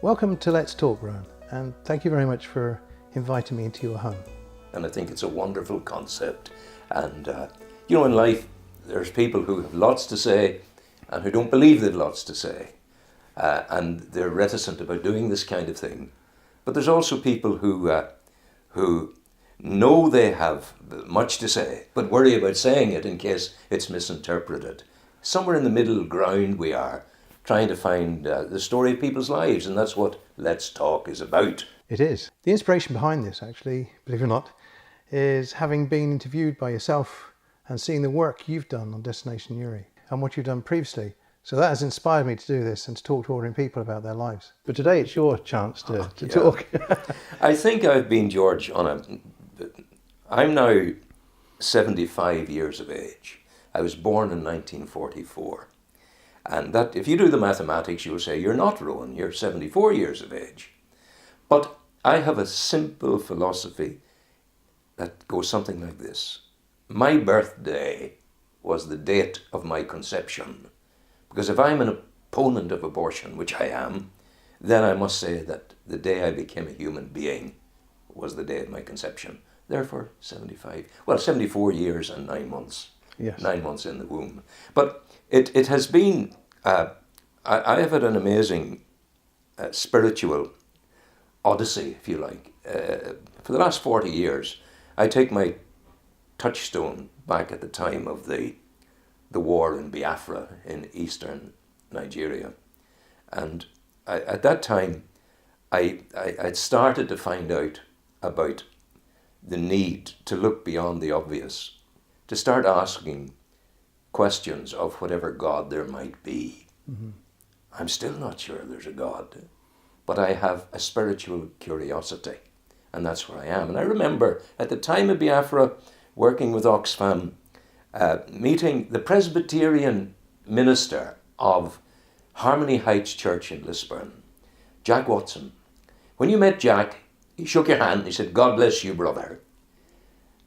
Welcome to Let's Talk, Rowan, and thank you very much for inviting me into your home. And I think it's a wonderful concept. And, in life, there's people who have lots to say and who don't believe they've lots to say. And they're reticent about doing this kind of thing. But there's also people who know they have much to say, but worry about saying it in case it's misinterpreted. Somewhere in the middle ground we are, trying to find the story of people's lives, and that's what Let's Talk is about. It is. The inspiration behind this, actually, believe it or not, is having been interviewed by yourself and seeing the work you've done on Destination Newry and what you've done previously. So that has inspired me to do this and to talk to ordinary people about their lives. But today it's your chance to talk. I think I've been, George, I'm now 75 years of age. I was born in 1944. And that, if you do the mathematics, you'll say, you're not, Rowan, you're 74 years of age. But I have a simple philosophy that goes something like this. My birthday was the date of my conception. Because if I'm an opponent of abortion, which I am, then I must say that the day I became a human being was the day of my conception. Therefore, 74 years and 9 months. Yes. 9 months in the womb. But it has been, I have had an amazing spiritual odyssey, if you like. For the last 40 years, I take my touchstone back at the time of the war in Biafra in eastern Nigeria. And at that time, I'd started to find out about the need to look beyond the obvious, to start asking questions of whatever God there might be. Mm-hmm. I'm still not sure there's a God, but I have a spiritual curiosity, and that's where I am. And I remember at the time of Biafra, working with Oxfam, meeting the Presbyterian minister of Harmony Heights Church in Lisburn, Jack Watson. When you met Jack, he shook your hand, he said, "God bless you, brother."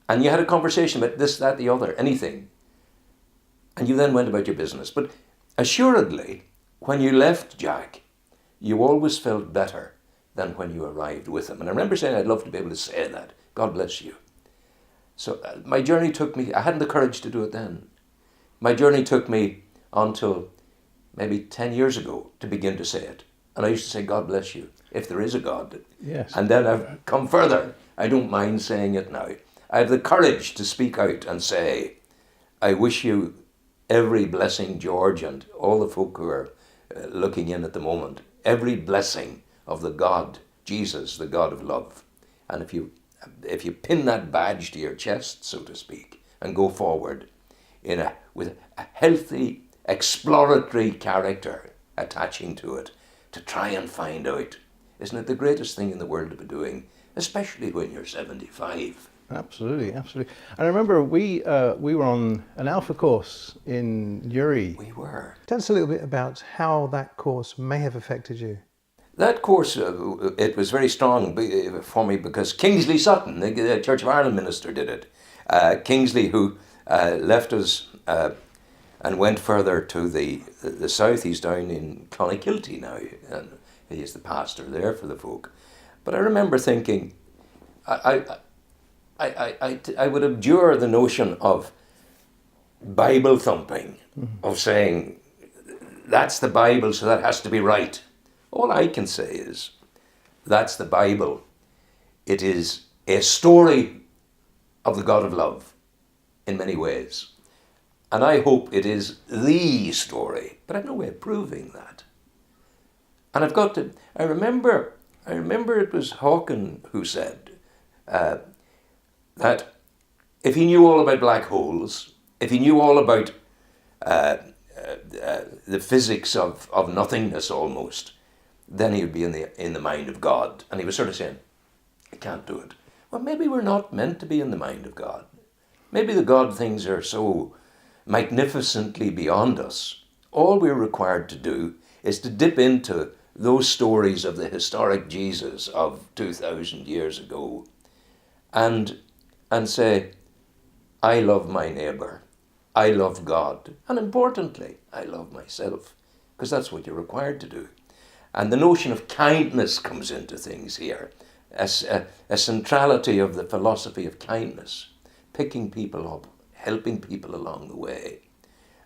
And you had a conversation about this, that, the other, anything. And you then went about your business. But assuredly, when you left Jack, you always felt better than when you arrived with him. And I remember saying, I'd love to be able to say that. God bless you. So my journey took me, I hadn't the courage to do it then. My journey took me until maybe 10 years ago to begin to say it. And I used to say, God bless you, if there is a God. Yes. And then I've come further. I don't mind saying it now. I have the courage to speak out and say, I wish you every blessing, George, and all the folk who are looking in at the moment, every blessing of the God, Jesus, the God of love. And if you pin that badge to your chest, so to speak, and go forward with a healthy, exploratory character attaching to it, to try and find out, isn't it the greatest thing in the world to be doing, especially when you're 75? Absolutely, absolutely. And I remember we were on an Alpha course in Newry. We were. Tell us a little bit about how that course may have affected you. That course, it was very strong for me because Kingsley Sutton, the Church of Ireland minister, did it. Kingsley, who left us and went further to the south. He's down in Clonakilty now, and he's the pastor there for the folk. But I remember thinking, I would abjure the notion of Bible thumping, of saying, that's the Bible, so that has to be right. All I can say is, that's the Bible. It is a story of the God of love in many ways. And I hope it is the story, but I've no way of proving that. And I remember it was Hawking who said, that if he knew all about black holes, if he knew all about the physics of nothingness almost, then he would be in the mind of God. And he was sort of saying, I can't do it. Well, maybe we're not meant to be in the mind of God. Maybe the God things are so magnificently beyond us. All we're required to do is to dip into those stories of the historic Jesus of 2,000 years ago and say, I love my neighbour, I love God, and importantly, I love myself, because that's what you're required to do. And the notion of kindness comes into things here, as a centrality of the philosophy of kindness, picking people up, helping people along the way,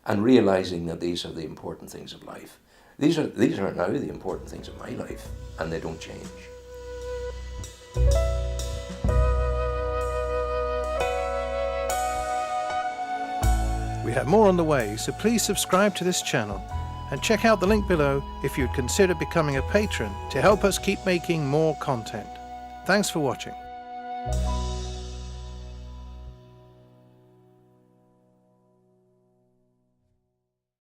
and realizing that these are the important things of life. These are now the important things of my life, and they don't change. We have more on the way, so please subscribe to this channel and check out the link below if you'd consider becoming a patron to help us keep making more content. Thanks for watching.